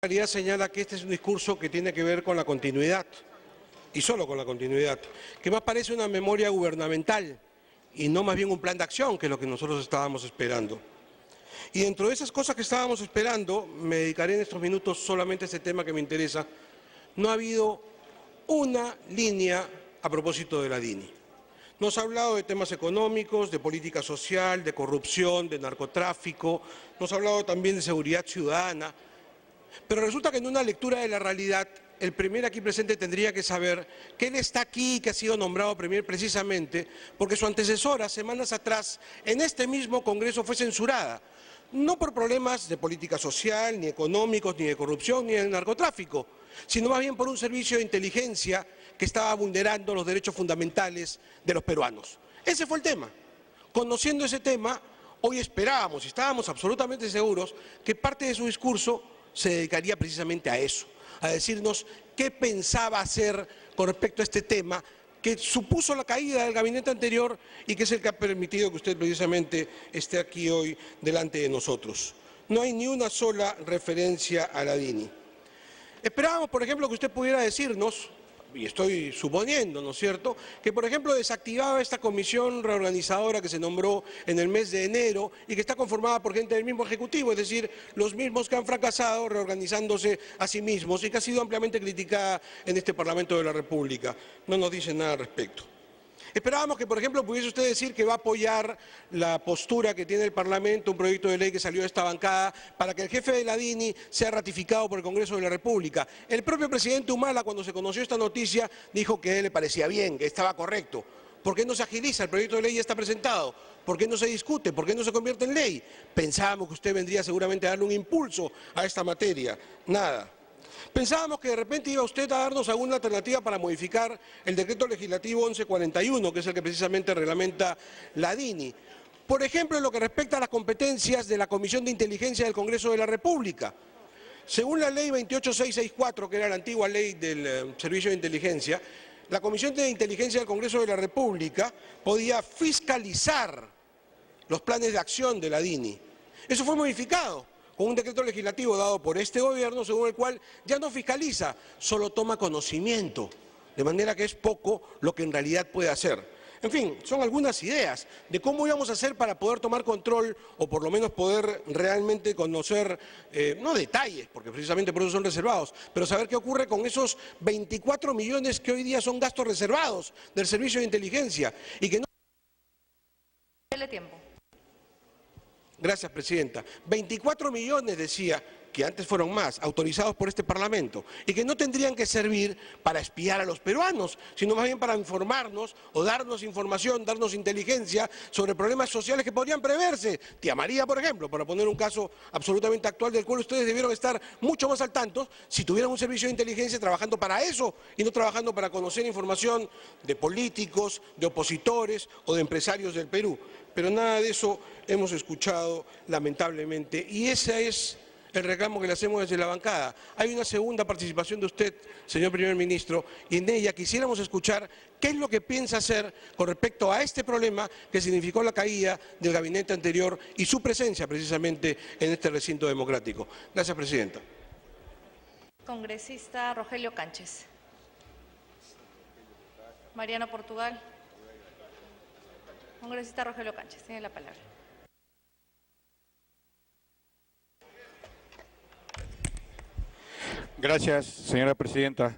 realidad señala que este es un discurso que tiene que ver con la continuidad, y solo con la continuidad, que más parece una memoria gubernamental y no más bien un plan de acción, que es lo que nosotros estábamos esperando. Y dentro de esas cosas que estábamos esperando, me dedicaré en estos minutos solamente a este tema que me interesa. No ha habido una línea a propósito de la DINI. Nos ha hablado de temas económicos, de política social, de corrupción, de narcotráfico, nos ha hablado también de seguridad ciudadana, pero resulta que en una lectura de la realidad, el Premier aquí presente tendría que saber que él está aquí y que ha sido nombrado Premier precisamente porque su antecesora, semanas atrás, en este mismo Congreso fue censurada, no por problemas de política social, ni económicos, ni de corrupción, ni de narcotráfico, sino más bien por un servicio de inteligencia que estaba vulnerando los derechos fundamentales de los peruanos. Ese fue el tema. Conociendo ese tema, hoy esperábamos y estábamos absolutamente seguros que parte de su discurso se dedicaría precisamente a eso, a decirnos qué pensaba hacer con respecto a este tema que supuso la caída del gabinete anterior y que es el que ha permitido que usted precisamente esté aquí hoy delante de nosotros. No hay ni una sola referencia a la DINI. Esperábamos, por ejemplo, que usted pudiera decirnos, y estoy suponiendo, ¿no es cierto?, que por ejemplo desactivaba esta comisión reorganizadora que se nombró en el mes de enero y que está conformada por gente del mismo Ejecutivo, es decir, los mismos que han fracasado reorganizándose a sí mismos y que ha sido ampliamente criticada en este Parlamento de la República. No nos dice nada al respecto. Esperábamos que, por ejemplo, pudiese usted decir que va a apoyar la postura que tiene el Parlamento, un proyecto de ley que salió de esta bancada, para que el jefe de la DINI sea ratificado por el Congreso de la República. El propio presidente Humala, cuando se conoció esta noticia, dijo que a él le parecía bien, que estaba correcto. ¿Por qué no se agiliza? El proyecto de ley ya está presentado. ¿Por qué no se discute? ¿Por qué no se convierte en ley? Pensábamos que usted vendría seguramente a darle un impulso a esta materia. Nada. Pensábamos que de repente iba usted a darnos alguna alternativa para modificar el decreto legislativo 1141, que es el que precisamente reglamenta la DINI. Por ejemplo, en lo que respecta a las competencias de la Comisión de Inteligencia del Congreso de la República. Según la ley 28664, que era la antigua ley del Servicio de Inteligencia, la Comisión de Inteligencia del Congreso de la República podía fiscalizar los planes de acción de la DINI. Eso fue modificado con un decreto legislativo dado por este gobierno, según el cual ya no fiscaliza, solo toma conocimiento, de manera que es poco lo que en realidad puede hacer. En fin, son algunas ideas de cómo íbamos a hacer para poder tomar control o por lo menos poder realmente conocer, no detalles, porque precisamente por eso son reservados, pero saber qué ocurre con esos 24 millones que hoy día son gastos reservados del Servicio de Inteligencia y que no... Dele tiempo. Gracias, Presidenta. 24 millones, decía, que antes fueron más, autorizados por este Parlamento, y que no tendrían que servir para espiar a los peruanos, sino más bien para informarnos o darnos información, darnos inteligencia sobre problemas sociales que podrían preverse. Tía María, por ejemplo, para poner un caso absolutamente actual del cual ustedes debieron estar mucho más al tanto si tuvieran un servicio de inteligencia trabajando para eso y no trabajando para conocer información de políticos, de opositores o de empresarios del Perú. Pero nada de eso hemos escuchado, lamentablemente, y ese es el reclamo que le hacemos desde la bancada. Hay una segunda participación de usted, señor Primer Ministro, y en ella quisiéramos escuchar qué es lo que piensa hacer con respecto a este problema que significó la caída del gabinete anterior y su presencia precisamente en este recinto democrático. Gracias, Presidenta. Congresista Rogelio Cánchez. Mariano Portugal. Congresista Rogelio Cánchez, tiene la palabra. Gracias, señora presidenta.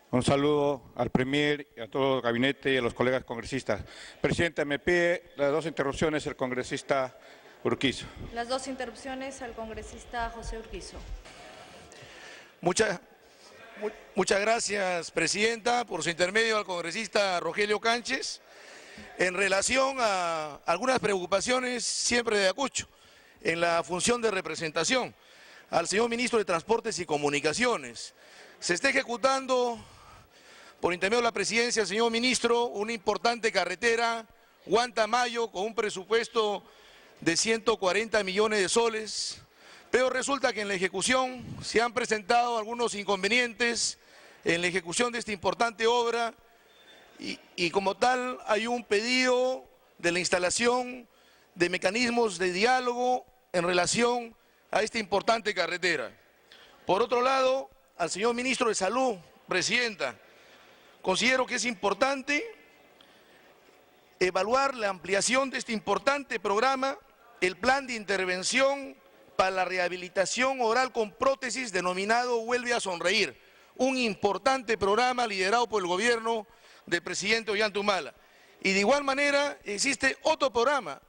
Un saludo al Premier, a todo el gabinete y a los colegas congresistas. Presidenta, me pide las dos interrupciones el congresista Urquizo. Las dos interrupciones al congresista José Urquizo. Muchas gracias, presidenta, por su intermedio al congresista Rogelio Cánchez. En relación a algunas preocupaciones siempre de Acucho, en la función de representación, al señor ministro de Transportes y Comunicaciones. Se está ejecutando, por intermedio de la presidencia, señor ministro, una importante carretera, Huanta-Mayo, con un presupuesto de 140 millones de soles, pero resulta que en la ejecución se han presentado algunos inconvenientes en la ejecución de esta importante obra y como tal hay un pedido de la instalación de mecanismos de diálogo en relación a esta importante carretera. Por otro lado, al señor ministro de Salud, Presidenta, considero que es importante evaluar la ampliación de este importante programa, el plan de intervención para la rehabilitación oral con prótesis denominado Vuelve a Sonreír, un importante programa liderado por el gobierno del presidente Ollanta Humala. Y de igual manera existe otro programa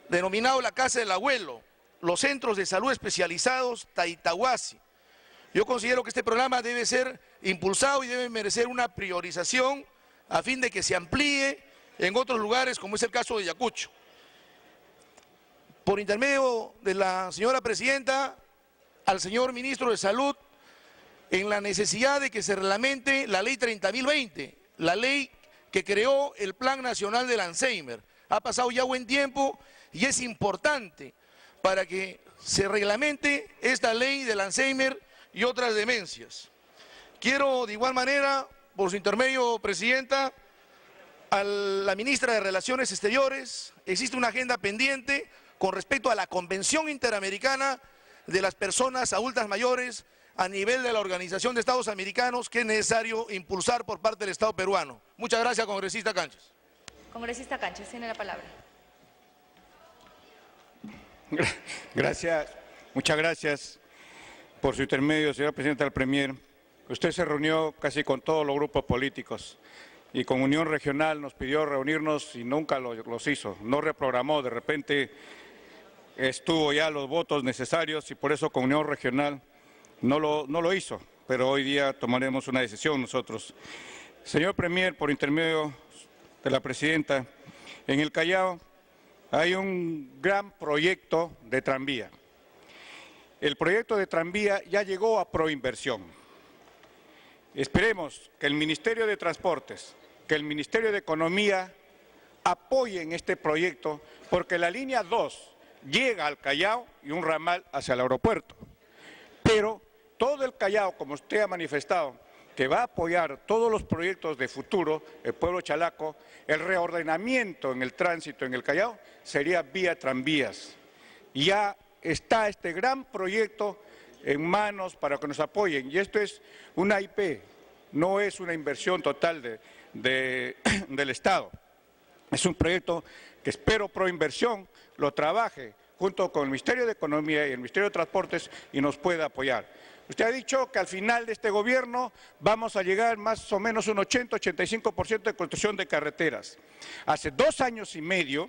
denominado La Casa del Abuelo, los centros de salud especializados Taitahuasi. Yo considero que este programa debe ser impulsado y debe merecer una priorización a fin de que se amplíe en otros lugares, como es el caso de Ayacucho. Por intermedio de la señora Presidenta, al señor Ministro de Salud, en la necesidad de que se reglamente la Ley 30.020, la ley que creó el Plan Nacional del Alzheimer. Ha pasado ya buen tiempo y es importante para que se reglamente esta ley del Alzheimer y otras demencias. Quiero de igual manera, por su intermedio, Presidenta, a la Ministra de Relaciones Exteriores, existe una agenda pendiente con respecto a la Convención Interamericana de las Personas Adultas Mayores a nivel de la Organización de Estados Americanos, que es necesario impulsar por parte del Estado peruano. Muchas gracias, congresista Canches. Congresista Canches, tiene la palabra. Gracias, muchas gracias por su intermedio, señora Presidenta del Premier. Usted se reunió casi con todos los grupos políticos y con Unión Regional nos pidió reunirnos y nunca los hizo, no reprogramó, de repente estuvo ya los votos necesarios y por eso con Unión Regional no lo hizo, pero hoy día tomaremos una decisión nosotros. Señor Premier, por intermedio de la Presidenta, en el Callao hay un gran proyecto de tranvía. El proyecto de tranvía ya llegó a Proinversión. Esperemos que el Ministerio de Transportes, que el Ministerio de Economía apoyen este proyecto, porque la línea 2 llega al Callao y un ramal hacia el aeropuerto. Pero todo el Callao, como usted ha manifestado, que va a apoyar todos los proyectos de futuro, el pueblo chalaco, el reordenamiento en el tránsito en el Callao sería vía tranvías. Ya está este gran proyecto en manos para que nos apoyen y esto es una IP, no es una inversión total del Estado. Es un proyecto que espero Proinversión lo trabaje junto con el Ministerio de Economía y el Ministerio de Transportes y nos pueda apoyar. Usted ha dicho que al final de este gobierno vamos a llegar más o menos un 80-85% de construcción de carreteras. Hace 2 años y medio,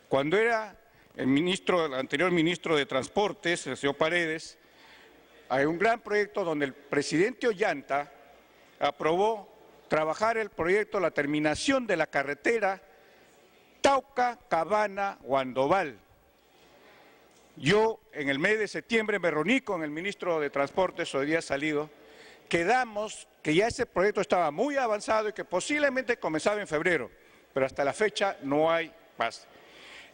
cuando era el anterior ministro de Transportes, el señor Paredes, hay un gran proyecto donde el presidente Ollanta aprobó trabajar el proyecto, la terminación de la carretera Tauca, Cabana, Huandoval. Yo en el mes de septiembre me reuní con el ministro de Transportes, hoy día ha salido, quedamos que ya ese proyecto estaba muy avanzado y que posiblemente comenzaba en febrero, pero hasta la fecha no hay paz.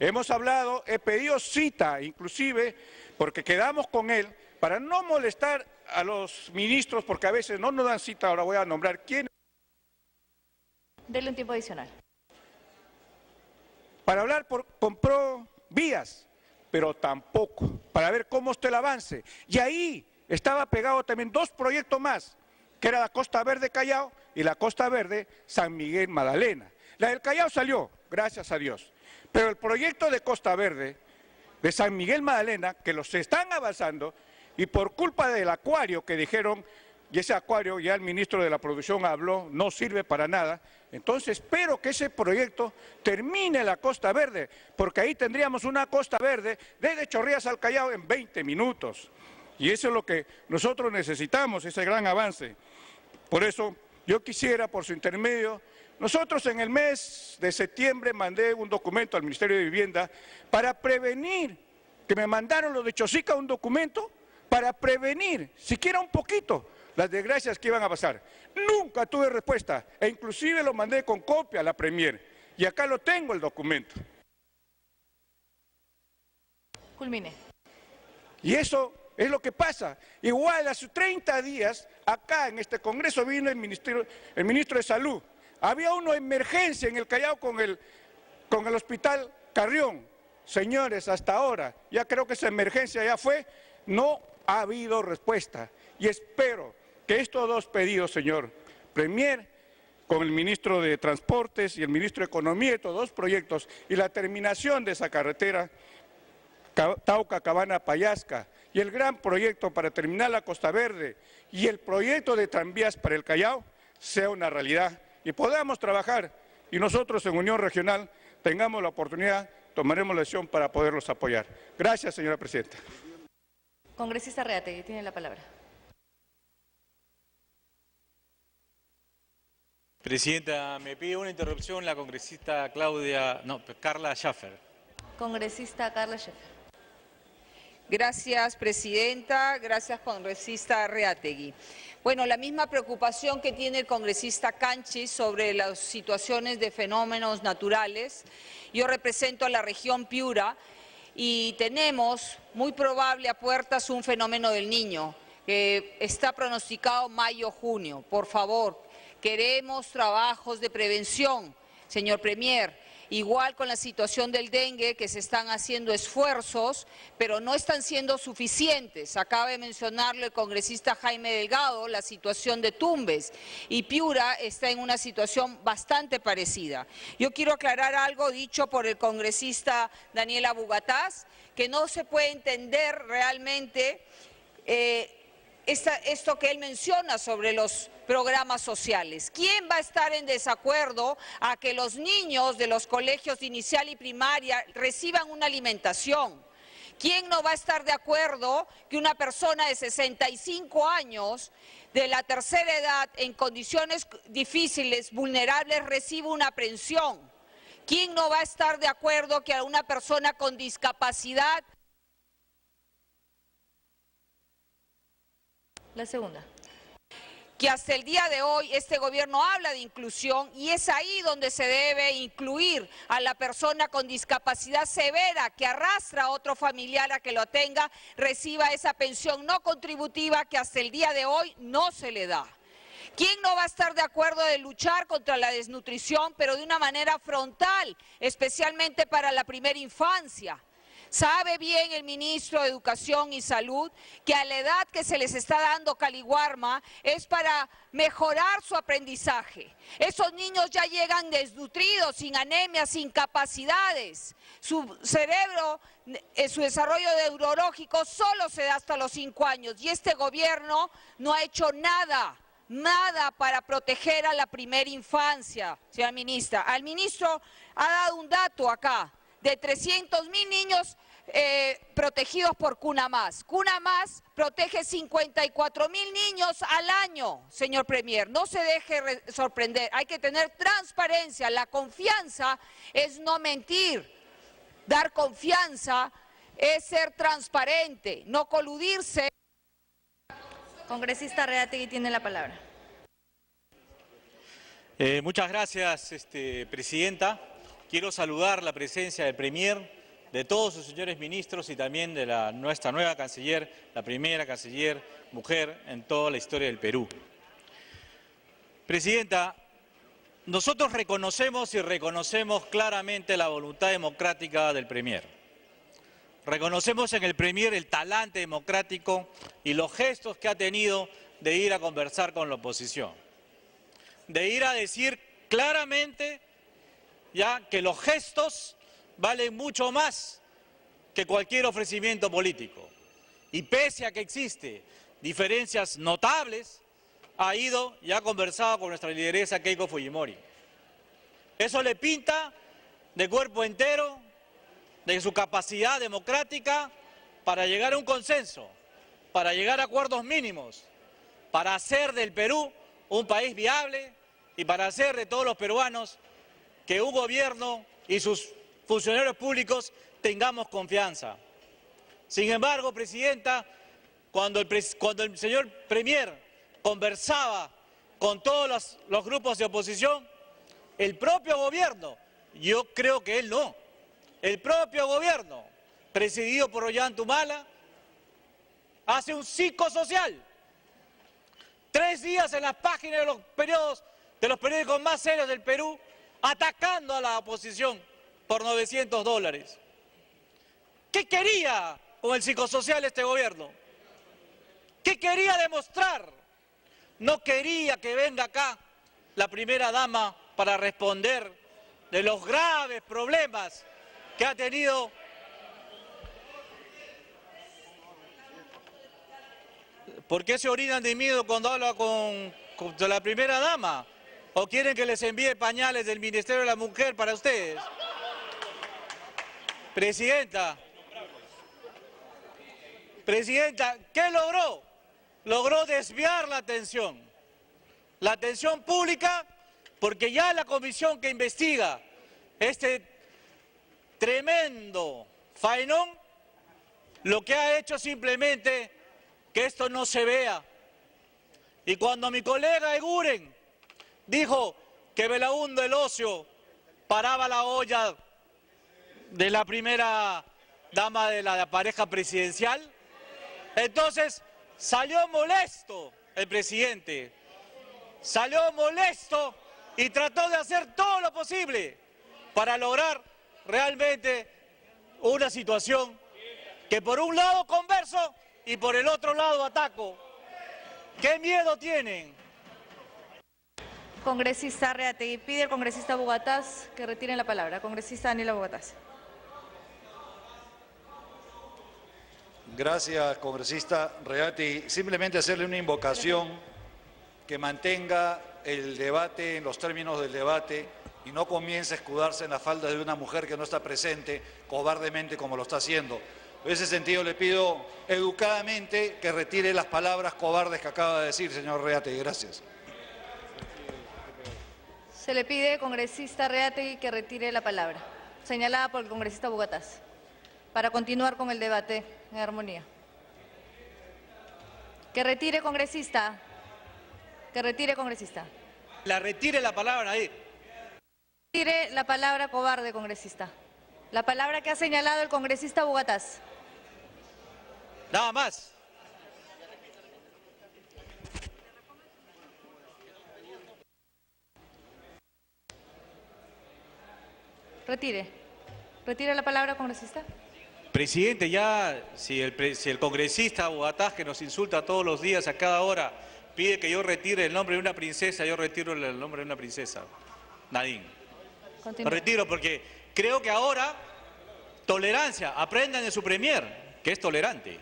Hemos hablado, he pedido cita inclusive, porque quedamos con él, para no molestar a los ministros, porque a veces no nos dan cita, ahora voy a nombrar quién. Dele un tiempo adicional. Para hablar con Provías, pero tampoco, para ver cómo está el avance. Y ahí estaba pegado también 2 proyectos más, que era la Costa Verde Callao y la Costa Verde San Miguel Magdalena. La del Callao salió, gracias a Dios, pero el proyecto de Costa Verde, de San Miguel Magdalena, que los están avanzando, y por culpa del acuario que dijeron, y ese acuario ya el ministro de la Producción habló, no sirve para nada, entonces espero que ese proyecto termine la Costa Verde, porque ahí tendríamos una Costa Verde desde Chorrillas al Callao en 20 minutos. Y eso es lo que nosotros necesitamos, ese gran avance. Por eso yo quisiera, por su intermedio, nosotros en el mes de septiembre mandé un documento al Ministerio de Vivienda para prevenir, que me mandaron los de Chosica un documento para prevenir, siquiera un poquito, las desgracias que iban a pasar. Nunca tuve respuesta e inclusive lo mandé con copia a la Premier y acá lo tengo el documento. Culmine. Y eso es lo que pasa. Igual hace 30 días acá en este Congreso vino el ministro de Salud. Había una emergencia en el Callao con el hospital Carrión. Señores, hasta ahora, ya creo que esa emergencia ya fue, no ha habido respuesta. Y espero que estos dos pedidos, señor Premier, con el ministro de Transportes y el ministro de Economía, estos dos proyectos, y la terminación de esa carretera Tauca-Cabana-Payasca, y el gran proyecto para terminar la Costa Verde, y el proyecto de tranvías para el Callao, sea una realidad, y podamos trabajar, y nosotros en Unión Regional tengamos la oportunidad, tomaremos la decisión para poderlos apoyar. Gracias, señora presidenta. Congresista Reategui, tiene la palabra. Presidenta, me pide una interrupción la congresista Carla Schaffer. Congresista Carla Schaffer. Gracias, presidenta. Gracias, congresista Reategui. Bueno, la misma preocupación que tiene el congresista Canchis sobre las situaciones de fenómenos naturales. Yo represento a la región Piura y tenemos muy probable a puertas un fenómeno del Niño que está pronosticado mayo-junio. Por favor, queremos trabajos de prevención, señor Premier. Igual con la situación del dengue, que se están haciendo esfuerzos, pero no están siendo suficientes. Acaba de mencionarlo el congresista Jaime Delgado, la situación de Tumbes, y Piura está en una situación bastante parecida. Yo quiero aclarar algo dicho por el congresista Daniela Bugatás, que no se puede entender realmente esto que él menciona sobre los programas sociales. ¿Quién va a estar en desacuerdo a que los niños de los colegios de inicial y primaria reciban una alimentación? ¿Quién no va a estar de acuerdo que una persona de 65 años de la tercera edad en condiciones difíciles, vulnerables, reciba una pensión? ¿Quién no va a estar de acuerdo que a una persona con discapacidad? La segunda. Que hasta el día de hoy este gobierno habla de inclusión y es ahí donde se debe incluir a la persona con discapacidad severa que arrastra a otro familiar a que lo tenga, reciba esa pensión no contributiva que hasta el día de hoy no se le da. ¿Quién no va a estar de acuerdo de luchar contra la desnutrición, pero de una manera frontal, especialmente para la primera infancia? Sabe bien el ministro de Educación y Salud que a la edad que se les está dando Caliwarma es para mejorar su aprendizaje. Esos niños ya llegan desnutridos, sin anemia, sin capacidades. Su cerebro, su desarrollo neurológico solo se da hasta los 5 años y este gobierno no ha hecho nada para proteger a la primera infancia, señora ministra. Al ministro ha dado un dato acá de 300.000 niños protegidos por Cuna Más. Cuna Más protege 54.000 niños al año, señor Premier. No se deje sorprender, hay que tener transparencia. La confianza es no mentir. Dar confianza es ser transparente, no coludirse. Congresista Reategui, tiene la palabra. Muchas gracias, presidenta. Quiero saludar la presencia del Premier, de todos sus señores ministros y también de nuestra nueva canciller, la primera canciller mujer en toda la historia del Perú. Presidenta, nosotros reconocemos claramente la voluntad democrática del Premier. Reconocemos en el Premier el talante democrático y los gestos que ha tenido de ir a conversar con la oposición, de ir a decir claramente ya que los gestos valen mucho más que cualquier ofrecimiento político. Y pese a que existen diferencias notables, ha ido y ha conversado con nuestra lideresa Keiko Fujimori. Eso le pinta de cuerpo entero de su capacidad democrática para llegar a un consenso, para llegar a acuerdos mínimos, para hacer del Perú un país viable y para hacer de todos los peruanos que un gobierno y sus funcionarios públicos tengamos confianza. Sin embargo, presidenta, cuando el señor Premier conversaba con todos los grupos de oposición, el propio gobierno, yo creo que él no, el propio gobierno, presidido por Ollantumala, hace un psicosocial. 3 días en las páginas de los periódicos más serios del Perú, atacando a la oposición por $900. ¿Qué quería con el psicosocial este gobierno? ¿Qué quería demostrar? No quería que venga acá la primera dama para responder de los graves problemas que ha tenido ¿Por qué se orinan de miedo cuando habla con la primera dama? ¿O quieren que les envíe pañales del Ministerio de la Mujer para ustedes? Presidenta, ¿qué logró? Logró desviar la atención pública, porque ya la comisión que investiga este tremendo faenón, lo que ha hecho simplemente que esto no se vea. Y cuando mi colega Eguren dijo que Belaúnde el Ocio paraba la olla de la primera dama de la pareja presidencial, entonces salió molesto el presidente, salió molesto y trató de hacer todo lo posible para lograr realmente una situación que por un lado converso y por el otro lado ataco. ¿Qué miedo tienen? Congresista Reategui, pide el congresista Bogatás que retire la palabra. Congresista Daniela Bogatás. Gracias, congresista Reategui. Simplemente hacerle una invocación que mantenga el debate en los términos del debate y no comience a escudarse en la falda de una mujer que no está presente cobardemente como lo está haciendo. En ese sentido le pido educadamente que retire las palabras cobardes que acaba de decir, señor Reategui. Gracias. Se le pide, congresista Reategui, que retire la palabra, señalada por el congresista Bogatás, para continuar con el debate en armonía. Que retire, congresista. Que retire, congresista. Retire la palabra ahí. Retire la palabra, cobarde, congresista. La palabra que ha señalado el congresista Bogatás. Nada más. Retire. ¿Retire la palabra, congresista? Presidente, ya si el congresista Bogatás, que nos insulta todos los días, a cada hora, pide que yo retire el nombre de una princesa, yo retiro el nombre de una princesa. Nadine. Lo retiro porque creo que ahora, tolerancia, aprendan de su premier, que es tolerante.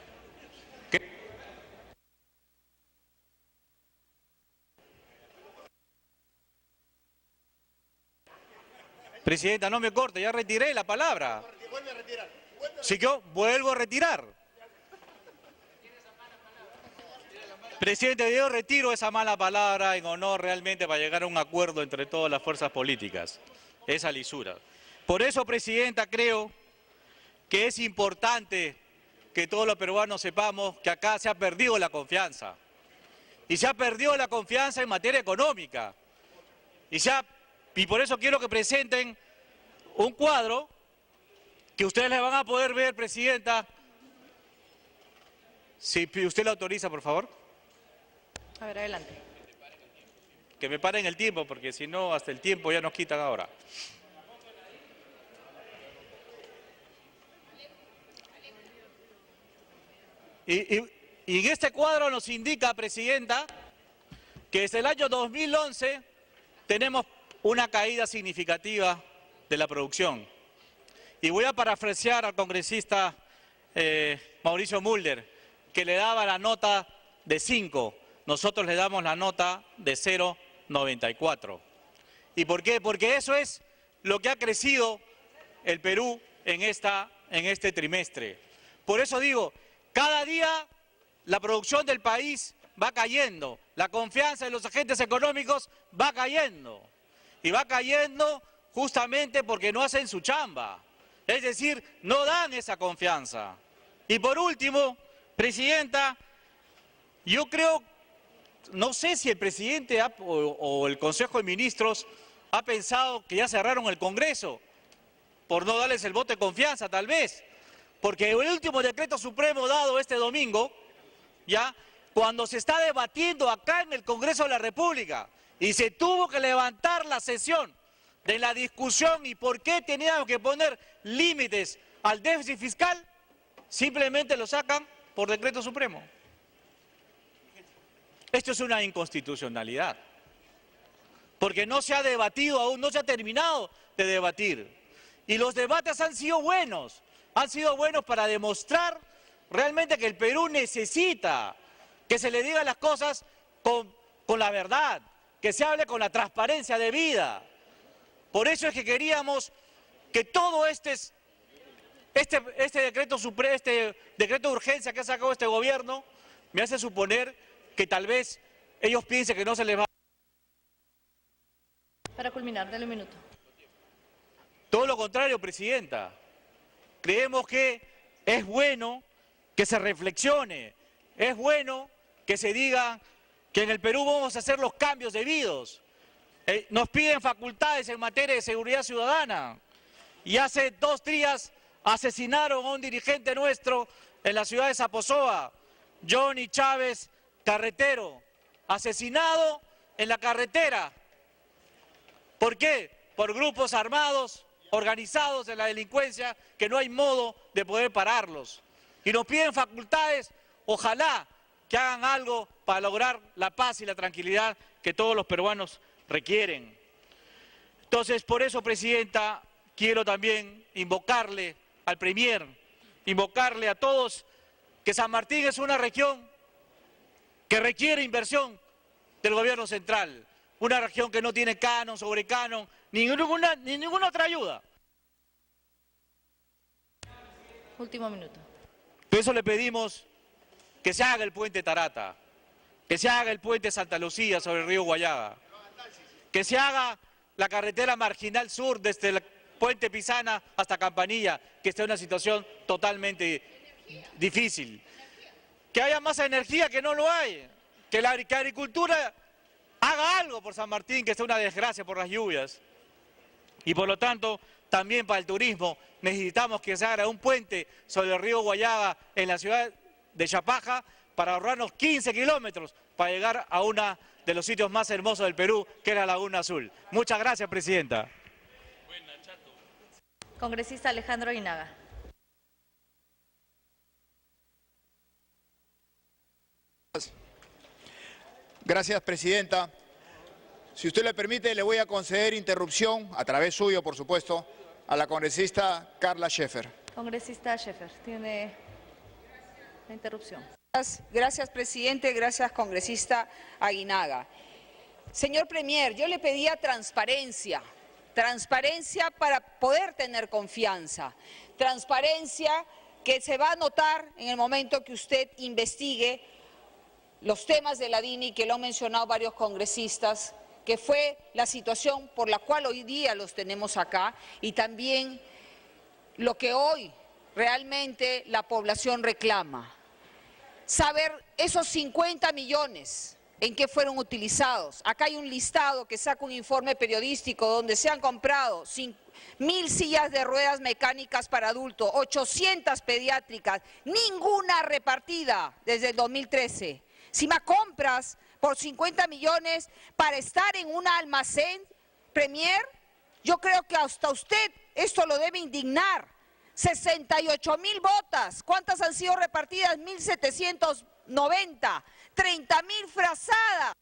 Presidenta, no me corte, ya retiré la palabra. Vuelve a retirar. Si yo vuelvo a retirar. Presidente, yo retiro esa mala palabra en honor realmente para llegar a un acuerdo entre todas las fuerzas políticas. Esa lisura. Por eso, Presidenta, creo que es importante que todos los peruanos sepamos que acá se ha perdido la confianza. Y se ha perdido la confianza en materia económica. Y por eso quiero que presenten un cuadro que ustedes le van a poder ver, Presidenta. Si usted lo autoriza, por favor. A ver, adelante. Que me paren el tiempo, porque si no, hasta el tiempo ya nos quitan ahora. Y en este cuadro nos indica, Presidenta, que desde el año 2011 tenemos una caída significativa de la producción. Y voy a parafrasear al congresista Mauricio Mulder, que le daba la nota de 5. Nosotros le damos la nota de 0,94. ¿Y por qué? Porque eso es lo que ha crecido el Perú en este trimestre. Por eso digo, cada día la producción del país va cayendo, la confianza de los agentes económicos va cayendo. Y va cayendo justamente porque no hacen su chamba. Es decir, no dan esa confianza. Y por último, Presidenta, yo creo, no sé si el presidente o el Consejo de Ministros ha pensado que ya cerraron el Congreso, por no darles el voto de confianza tal vez. Porque el último decreto supremo dado este domingo, ya, cuando se está debatiendo acá en el Congreso de la República, y se tuvo que levantar la sesión de la discusión y por qué teníamos que poner límites al déficit fiscal, simplemente lo sacan por decreto supremo. esto es una inconstitucionalidad, porque no se ha debatido aún, no se ha terminado de debatir. Y los debates han sido buenos para demostrar realmente que el Perú necesita que se le digan las cosas con la verdad, que se hable con la transparencia debida. Por eso es que queríamos que todo este decreto de urgencia que ha sacado este gobierno me hace suponer que tal vez ellos piensen que no se les va. Para culminar, dale un minuto. Todo lo contrario, Presidenta. Creemos que es bueno que se reflexione, es bueno que se diga que en el Perú vamos a hacer los cambios debidos. Nos piden facultades en materia de seguridad ciudadana y hace 2 días asesinaron a un dirigente nuestro en la ciudad de Zaposoa, Johnny Chávez Carretero, asesinado en la carretera. ¿Por qué? Por grupos armados, organizados en la delincuencia, que no hay modo de poder pararlos. Y nos piden facultades, ojalá que hagan algo para lograr la paz y la tranquilidad que todos los peruanos requieren. Entonces, por eso, Presidenta, quiero también invocarle al Premier, invocarle a todos que San Martín es una región que requiere inversión del gobierno central, una región que no tiene canon sobre canon, ni ninguna otra ayuda. Último minuto. Por eso le pedimos que se haga el puente Tarata, que se haga el puente Santa Lucía sobre el río Guayaga, que se haga la carretera marginal sur desde el puente Pisana hasta Campanilla, que está en una situación totalmente difícil. Que haya más energía, que no lo hay, que la agricultura haga algo por San Martín, que está una desgracia por las lluvias. Y por lo tanto, también para el turismo necesitamos que se haga un puente sobre el río Guayaga en la ciudad de Chapaja para ahorrarnos 15 kilómetros para llegar a uno de los sitios más hermosos del Perú, que es la Laguna Azul. Muchas gracias, Presidenta. Congresista Alejandro Aguinaga. Gracias, Presidenta. Si usted le permite, le voy a conceder interrupción, a través suyo, por supuesto, a la congresista Carla Scheffer. Congresista Scheffer, tiene la interrupción. Gracias, presidente. Gracias, congresista Aguinaga. Señor Premier, yo le pedía transparencia para poder tener confianza, transparencia que se va a notar en el momento que usted investigue los temas de la DINI, que lo han mencionado varios congresistas, que fue la situación por la cual hoy día los tenemos acá, y también lo que hoy realmente la población reclama. Saber esos 50 millones, en qué fueron utilizados. Acá hay un listado que saca un informe periodístico donde se han comprado 1.000 sillas de ruedas mecánicas para adultos, 800 pediátricas, ninguna repartida desde el 2013. Si me compras por 50 millones para estar en un almacén, Premier, yo creo que hasta usted esto lo debe indignar. 68.000 botas, ¿cuántas han sido repartidas? 1.790, 30.000 frazadas.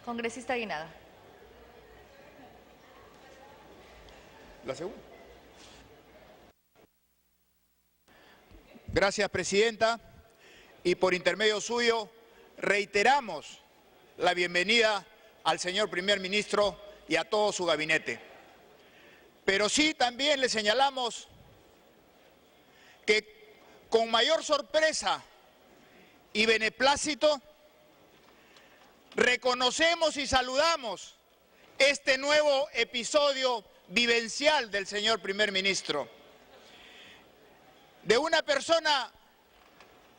Congresista Aguinaga. La segunda. Gracias, Presidenta. Y por intermedio suyo, reiteramos la bienvenida al señor Primer Ministro y a todo su gabinete. Pero sí también le señalamos que con mayor sorpresa y beneplácito reconocemos y saludamos este nuevo episodio vivencial del señor Primer Ministro, de una persona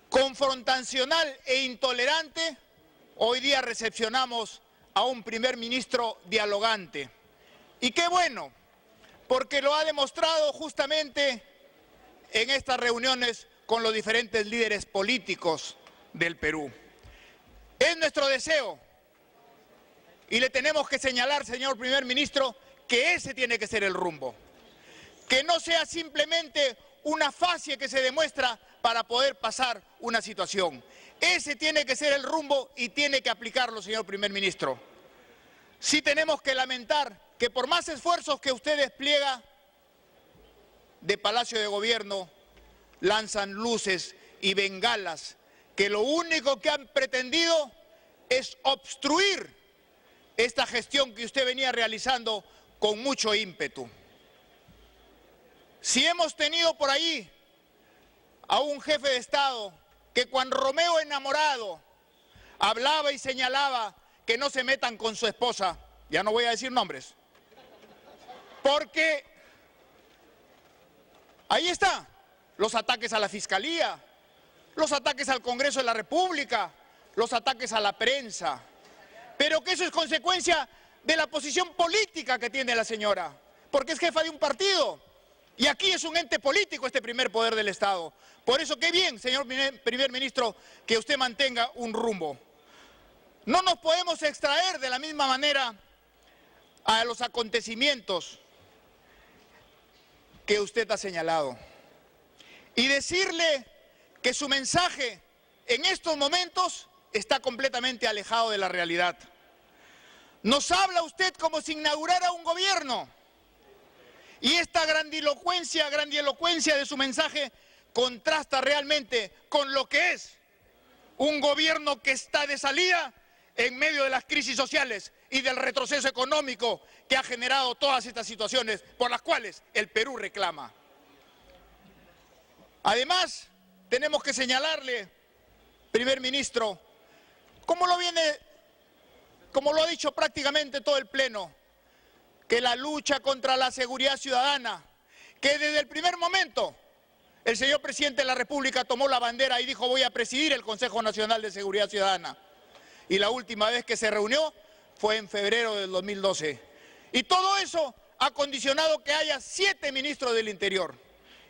confrontacional e intolerante. Hoy día recepcionamos a un Primer Ministro dialogante. Y qué bueno, porque lo ha demostrado justamente en estas reuniones con los diferentes líderes políticos del Perú. Es nuestro deseo, y le tenemos que señalar, señor Primer Ministro, que ese tiene que ser el rumbo. Que no sea simplemente una fascia que se demuestra para poder pasar una situación. Ese tiene que ser el rumbo y tiene que aplicarlo, señor primer ministro. Sí tenemos que lamentar que por más esfuerzos que usted despliega de Palacio de Gobierno, lanzan luces y bengalas que lo único que han pretendido es obstruir esta gestión que usted venía realizando con mucho ímpetu. Si hemos tenido por ahí a un jefe de Estado que Juan Romeo enamorado hablaba y señalaba que no se metan con su esposa, ya no voy a decir nombres, porque ahí está, los ataques a la Fiscalía, los ataques al Congreso de la República, los ataques a la prensa, pero que eso es consecuencia de la posición política que tiene la señora, porque es jefa de un partido y aquí es un ente político este primer poder del Estado. Por eso qué bien, señor primer ministro, que usted mantenga un rumbo. No nos podemos extraer de la misma manera a los acontecimientos que usted ha señalado y decirle que su mensaje en estos momentos está completamente alejado de la realidad. Nos habla usted como si inaugurara un gobierno y esta grandilocuencia de su mensaje contrasta realmente con lo que es un gobierno que está de salida en medio de las crisis sociales y del retroceso económico que ha generado todas estas situaciones por las cuales el Perú reclama. Además, tenemos que señalarle, primer ministro, como lo ha dicho prácticamente todo el Pleno, que la lucha contra la seguridad ciudadana, que desde el primer momento el señor presidente de la República tomó la bandera y dijo voy a presidir el Consejo Nacional de Seguridad Ciudadana. Y la última vez que se reunió fue en febrero del 2012. Y todo eso ha condicionado que haya 7 ministros del Interior.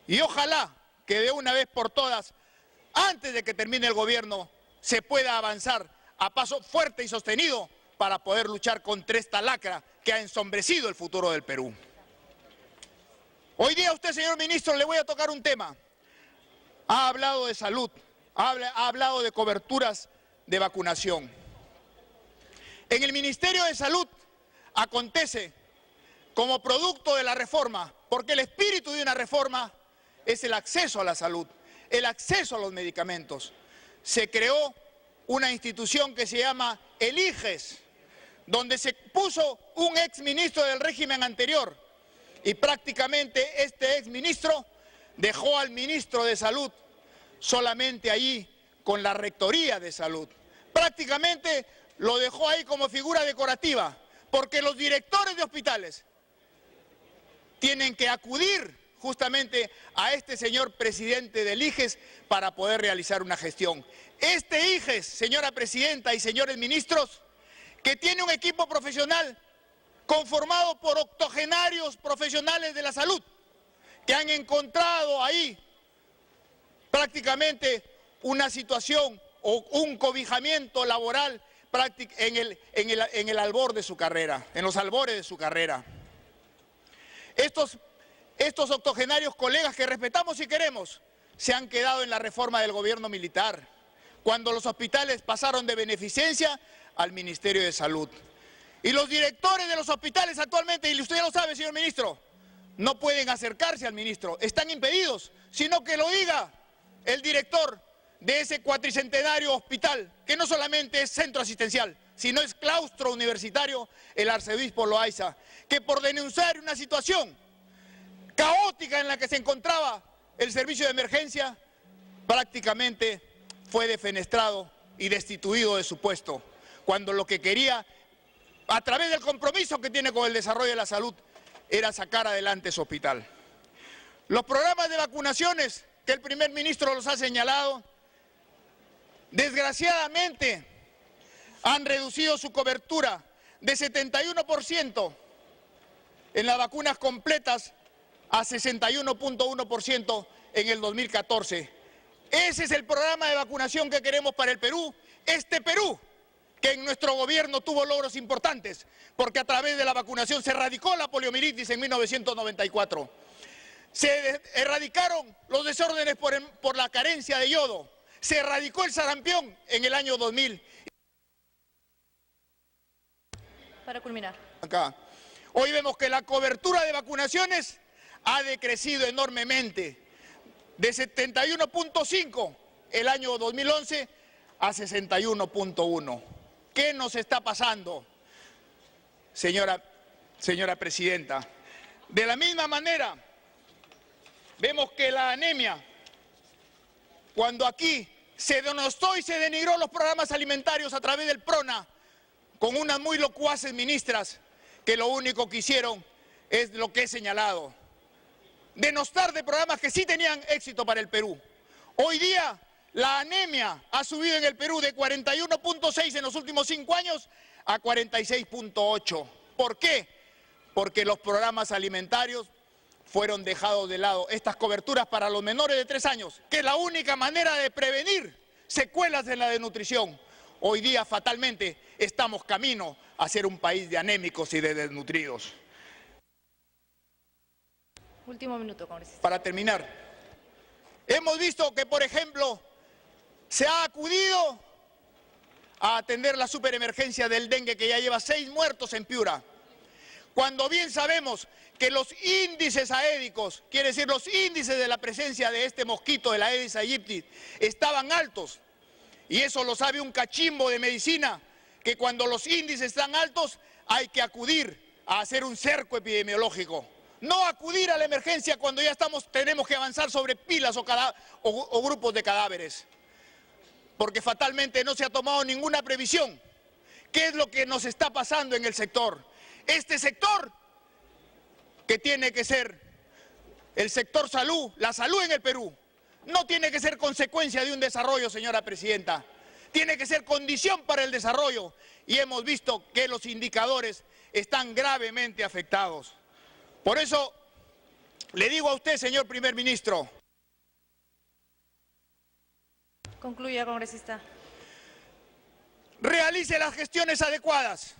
Y ojalá que de una vez por todas, antes de que termine el gobierno, se pueda avanzar a paso fuerte y sostenido para poder luchar contra esta lacra que ha ensombrecido el futuro del Perú. Hoy día usted, señor ministro, le voy a tocar un tema. Ha hablado de salud, ha hablado de coberturas de vacunación. En el Ministerio de Salud acontece como producto de la reforma, porque el espíritu de una reforma es el acceso a la salud, el acceso a los medicamentos. Se creó una institución que se llama el IGES, donde se puso un exministro del régimen anterior y prácticamente este exministro dejó al ministro de Salud solamente allí con la Rectoría de Salud. Prácticamente lo dejó ahí como figura decorativa, porque los directores de hospitales tienen que acudir justamente a este señor presidente del IGES para poder realizar una gestión. Este IGES, señora presidenta y señores ministros, que tiene un equipo profesional conformado por octogenarios profesionales de la salud, que han encontrado ahí prácticamente una situación o un cobijamiento laboral en el albor de su carrera, en los albores de su carrera. Estos octogenarios colegas que respetamos y queremos se han quedado en la reforma del gobierno militar, cuando los hospitales pasaron de beneficencia al Ministerio de Salud. Y los directores de los hospitales actualmente, y usted ya lo sabe, señor ministro, no pueden acercarse al ministro, están impedidos, sino que lo diga el director de ese cuatricentenario hospital, que no solamente es centro asistencial, sino es claustro universitario, el arzobispo Loaiza, que por denunciar una situación caótica en la que se encontraba el servicio de emergencia, prácticamente fue defenestrado y destituido de su puesto, cuando lo que quería, a través del compromiso que tiene con el desarrollo de la salud, era sacar adelante su hospital. Los programas de vacunaciones que el primer ministro los ha señalado, desgraciadamente han reducido su cobertura de 71% en las vacunas completas a 61.1% en el 2014. Ese es el programa de vacunación que queremos para el Perú, este Perú, que en nuestro gobierno tuvo logros importantes, porque a través de la vacunación se erradicó la poliomielitis en 1994. Se erradicaron los desórdenes por la carencia de yodo, se erradicó el sarampión en el año 2000. Para culminar. Acá. Hoy vemos que la cobertura de vacunaciones ha decrecido enormemente, de 71.5 el año 2011 a 61.1. ¿Qué nos está pasando, señora presidenta? De la misma manera, vemos que la anemia, cuando aquí se denostó y se denigró los programas alimentarios a través del PRONA, con unas muy locuaces ministras que lo único que hicieron es lo que he señalado, denostar de programas que sí tenían éxito para el Perú. Hoy día la anemia ha subido en el Perú de 41.6 en los últimos 5 años a 46.8. ¿Por qué? Porque los programas alimentarios fueron dejados de lado. Estas coberturas para los menores de 3 años, que es la única manera de prevenir secuelas de la desnutrición. Hoy día fatalmente estamos camino a ser un país de anémicos y de desnutridos. Último minuto, congresista. Para terminar, hemos visto que, por ejemplo, se ha acudido a atender la superemergencia del dengue, que ya lleva 6 muertos en Piura, cuando bien sabemos que los índices aédicos, quiere decir los índices de la presencia de este mosquito, de la Aedes aegypti, estaban altos. Y eso lo sabe un cachimbo de medicina, que cuando los índices están altos hay que acudir a hacer un cerco epidemiológico. No acudir a la emergencia cuando ya tenemos que avanzar sobre pilas o grupos de cadáveres. Porque fatalmente no se ha tomado ninguna previsión. ¿Qué es lo que nos está pasando en el sector? Este sector, que tiene que ser el sector salud, la salud en el Perú, no tiene que ser consecuencia de un desarrollo, señora presidenta. Tiene que ser condición para el desarrollo. Y hemos visto que los indicadores están gravemente afectados. Por eso le digo a usted, señor primer ministro. Concluya, congresista. Realice las gestiones adecuadas.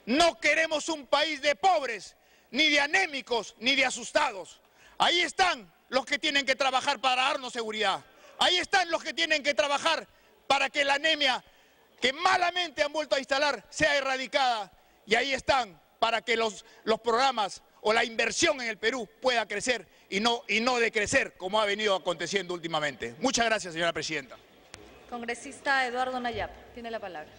No queremos un país de pobres, ni de anémicos, ni de asustados. Ahí están los que tienen que trabajar para darnos seguridad. Ahí están los que tienen que trabajar para que la anemia, que malamente han vuelto a instalar, sea erradicada. Y ahí están para que los programas o la inversión en el Perú pueda crecer y no decrecer, como ha venido aconteciendo últimamente. Muchas gracias, señora presidenta. Congresista Eduardo Nayab, tiene la palabra.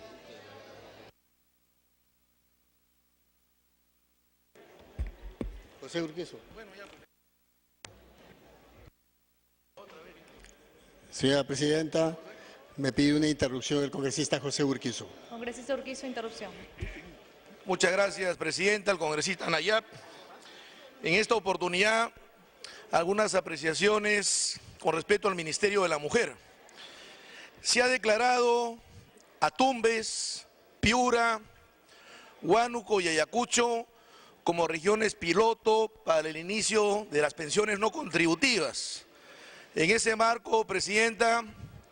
José Urquizo. Señora presidenta, me pide una interrupción el congresista José Urquizo. Congresista Urquizo, interrupción. Muchas gracias, presidenta, el congresista Nayab. En esta oportunidad, algunas apreciaciones con respecto al Ministerio de la Mujer. Se ha declarado a Tumbes, Piura, Huánuco y Ayacucho como regiones piloto para el inicio de las pensiones no contributivas. En ese marco, presidenta,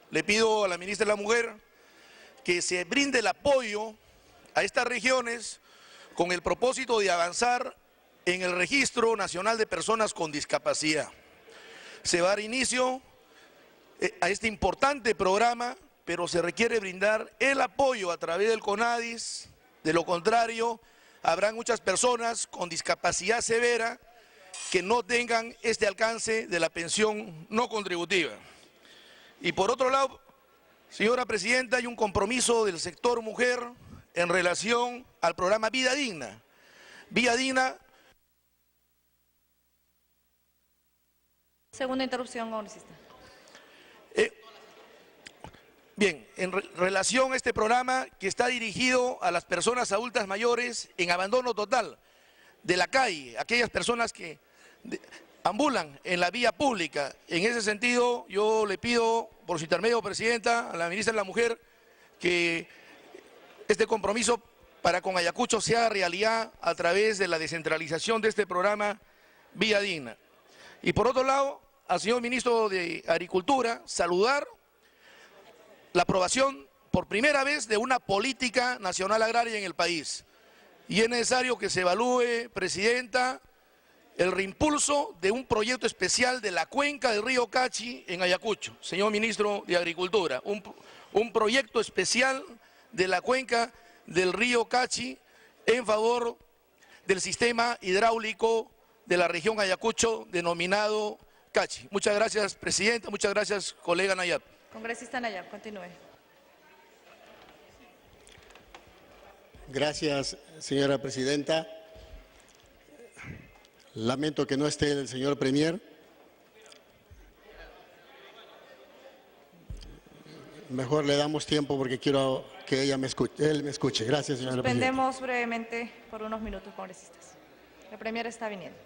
le pido a la ministra de la Mujer que se brinde el apoyo a estas regiones con el propósito de avanzar en el Registro Nacional de Personas con Discapacidad. Se va a dar inicio a este importante programa, pero se requiere brindar el apoyo a través del CONADIS. De lo contrario, habrán muchas personas con discapacidad severa que no tengan este alcance de la pensión no contributiva. Y por otro lado, señora presidenta, hay un compromiso del sector mujer en relación al programa Vida Digna. Vida Digna. Segunda interrupción, congresista. Bien, en relación a este programa que está dirigido a las personas adultas mayores en abandono total de la calle, aquellas personas que ambulan en la vía pública. En ese sentido, yo le pido, por su intermedio, presidenta, a la ministra de la Mujer, que este compromiso para con Ayacucho sea realidad a través de la descentralización de este programa Vía Digna. Y por otro lado, al señor ministro de Agricultura, saludar la aprobación por primera vez de una política nacional agraria en el país. Y es necesario que se evalúe, presidenta, el reimpulso de un proyecto especial de la cuenca del río Cachi en Ayacucho. Señor Ministro de Agricultura, un proyecto especial de la cuenca del río Cachi en favor del sistema hidráulico de la región Ayacucho denominado Cachi. Muchas gracias, Presidenta. Muchas gracias, colega Nayab. Congresista Nayab, continúe. Gracias, señora Presidenta. Lamento que no esté el señor Premier. Mejor le damos tiempo porque quiero que él me escuche. Gracias, señora Presidenta. Suspendemos brevemente por unos minutos, congresistas. El Premier está viniendo.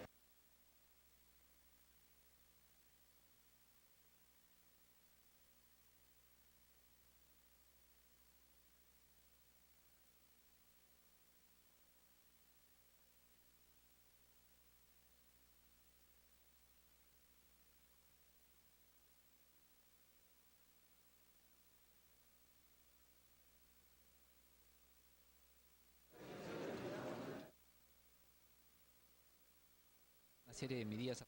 Una serie de medidas.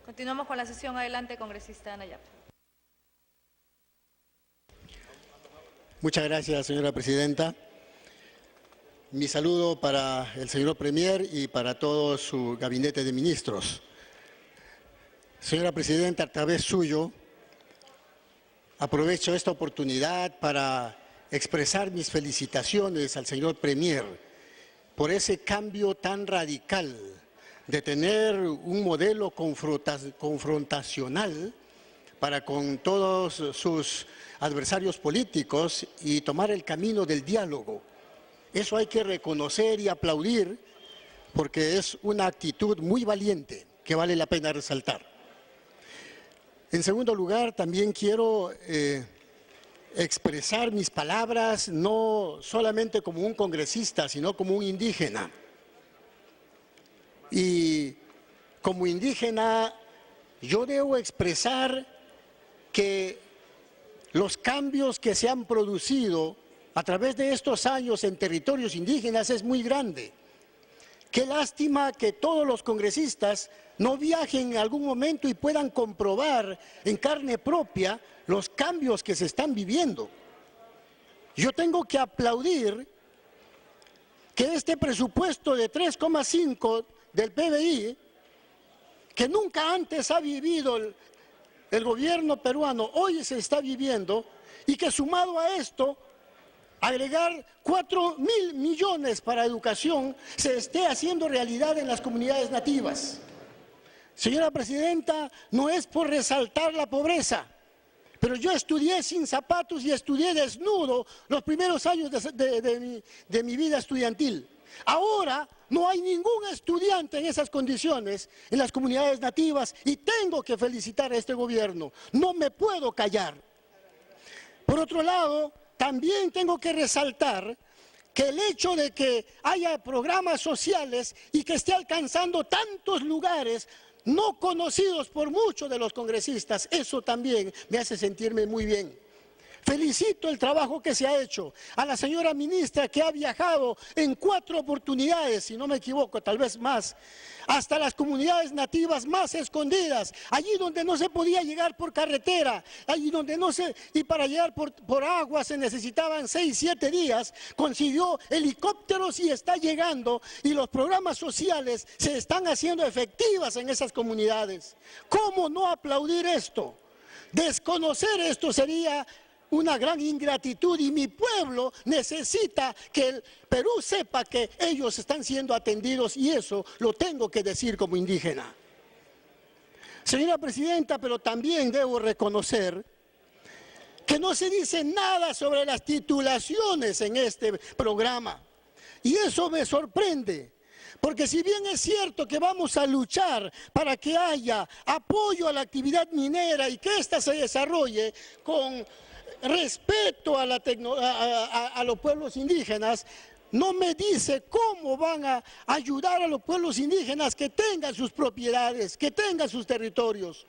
Continuamos con la sesión. Adelante, congresista Nayab. Muchas gracias, señora Presidenta. Mi saludo para el señor Premier y para todo su gabinete de ministros. Señora Presidenta, a través suyo, aprovecho esta oportunidad para expresar mis felicitaciones al señor Premier por ese cambio tan radical de tener un modelo confrontacional para con todos sus adversarios políticos y tomar el camino del diálogo. Eso hay que reconocer y aplaudir porque es una actitud muy valiente que vale la pena resaltar. En segundo lugar, también quiero expresar mis palabras no solamente como un congresista, sino como un indígena. Y como indígena, yo debo expresar que los cambios que se han producido a través de estos años en territorios indígenas es muy grande. Qué lástima que todos los congresistas no viajen en algún momento y puedan comprobar en carne propia los cambios que se están viviendo. Yo tengo que aplaudir que este presupuesto de 3,5 del PBI, que nunca antes ha vivido el gobierno peruano, hoy se está viviendo, y que sumado a esto, agregar 4.000 millones para educación, se esté haciendo realidad en las comunidades nativas. Señora Presidenta, no es por resaltar la pobreza, pero yo estudié sin zapatos y estudié desnudo los primeros años de mi vida estudiantil. Ahora no hay ningún estudiante en esas condiciones en las comunidades nativas y tengo que felicitar a este gobierno. No me puedo callar. Por otro lado, también tengo que resaltar que el hecho de que haya programas sociales y que esté alcanzando tantos lugares no conocidos por muchos de los congresistas, eso también me hace sentirme muy bien. Felicito el trabajo que se ha hecho a la señora ministra que ha viajado en 4 oportunidades, si no me equivoco, tal vez más, hasta las comunidades nativas más escondidas, allí donde no se podía llegar por carretera, allí donde no se, y para llegar por agua se necesitaban 6, 7 días, consiguió helicópteros y está llegando, y los programas sociales se están haciendo efectivas en esas comunidades. ¿Cómo no aplaudir esto? Desconocer esto sería una gran ingratitud y mi pueblo necesita que el Perú sepa que ellos están siendo atendidos y eso lo tengo que decir como indígena. Señora Presidenta, pero también debo reconocer que no se dice nada sobre las titulaciones en este programa y eso me sorprende Porque si bien es cierto que vamos a luchar para que haya apoyo a la actividad minera y que ésta se desarrolle con respeto a los pueblos indígenas, no me dice cómo van a ayudar a los pueblos indígenas que tengan sus propiedades, que tengan sus territorios.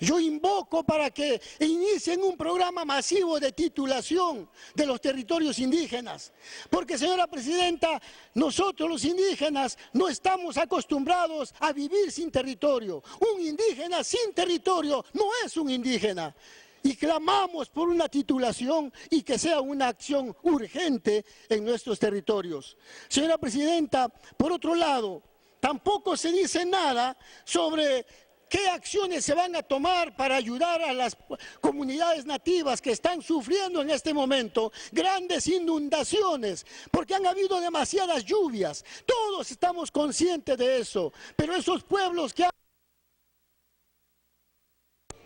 Yo invoco para que inicien un programa masivo de titulación de los territorios indígenas. Porque, señora presidenta, nosotros los indígenas no estamos acostumbrados a vivir sin territorio. Un indígena sin territorio no es un indígena. Y clamamos por una titulación y que sea una acción urgente en nuestros territorios. Señora presidenta, por otro lado, tampoco se dice nada sobre ¿qué acciones se van a tomar para ayudar a las comunidades nativas que están sufriendo en este momento grandes inundaciones? Porque han habido demasiadas lluvias. Todos estamos conscientes de eso. Pero esos pueblos que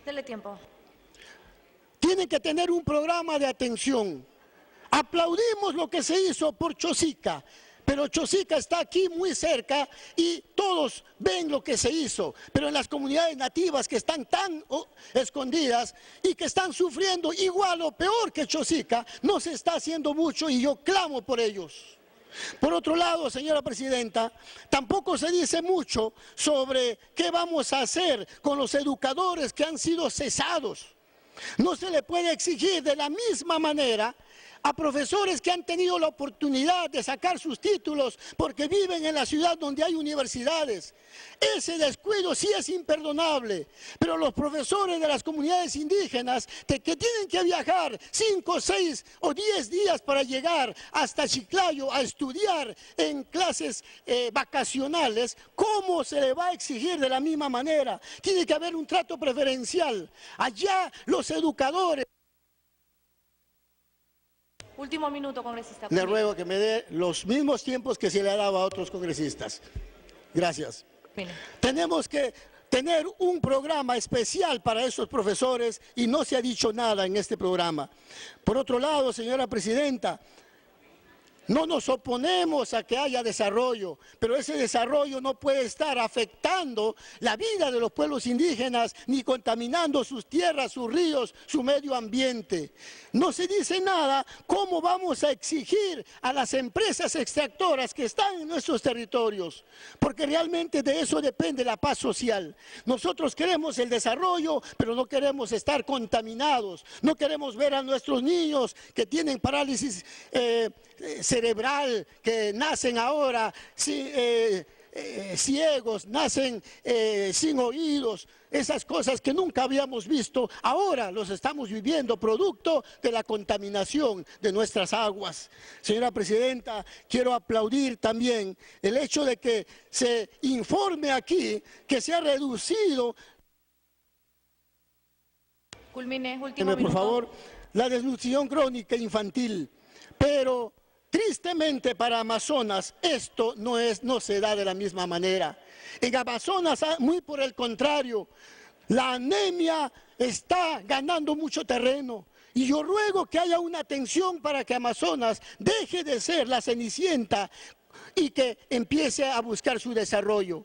Dele tiempo. tienen que tener un programa de atención. Aplaudimos lo que se hizo por Chosica. Pero Chosica está aquí muy cerca y todos ven lo que se hizo. Pero en las comunidades nativas que están tan escondidas y que están sufriendo igual o peor que Chosica, no se está haciendo mucho y yo clamo por ellos. Por otro lado, señora presidenta, tampoco se dice mucho sobre qué vamos a hacer con los educadores que han sido cesados. No se le puede exigir de la misma manera a profesores que han tenido la oportunidad de sacar sus títulos porque viven en la ciudad donde hay universidades. Ese descuido sí es imperdonable, pero los profesores de las comunidades indígenas que tienen que viajar 5, 6 o 10 días para llegar hasta Chiclayo a estudiar en clases vacacionales, ¿cómo se le va a exigir de la misma manera? Tiene que haber un trato preferencial. Allá los educadores... Último minuto, congresista. Le ruego que me dé los mismos tiempos que se le ha dado a otros congresistas. Gracias. Bien. Tenemos que tener un programa especial para esos profesores y no se ha dicho nada en este programa. Por otro lado, señora presidenta, no nos oponemos a que haya desarrollo, pero ese desarrollo no puede estar afectando la vida de los pueblos indígenas ni contaminando sus tierras, sus ríos, su medio ambiente. No se dice nada cómo vamos a exigir a las empresas extractoras que están en nuestros territorios, porque realmente de eso depende la paz social. Nosotros queremos el desarrollo, pero no queremos estar contaminados, no queremos ver a nuestros niños que tienen parálisis cerebral, que nacen ahora ciegos, nacen sin oídos, esas cosas que nunca habíamos visto, ahora los estamos viviendo producto de la contaminación de nuestras aguas. Señora presidenta, quiero aplaudir también el hecho de que se informe aquí que se ha reducido, Culmine, último minuto. por favor, la desnutrición crónica infantil, pero tristemente para Amazonas esto no se da de la misma manera. En Amazonas, muy por el contrario, la anemia está ganando mucho terreno. Y yo ruego que haya una atención para que Amazonas deje de ser la Cenicienta y que empiece a buscar su desarrollo.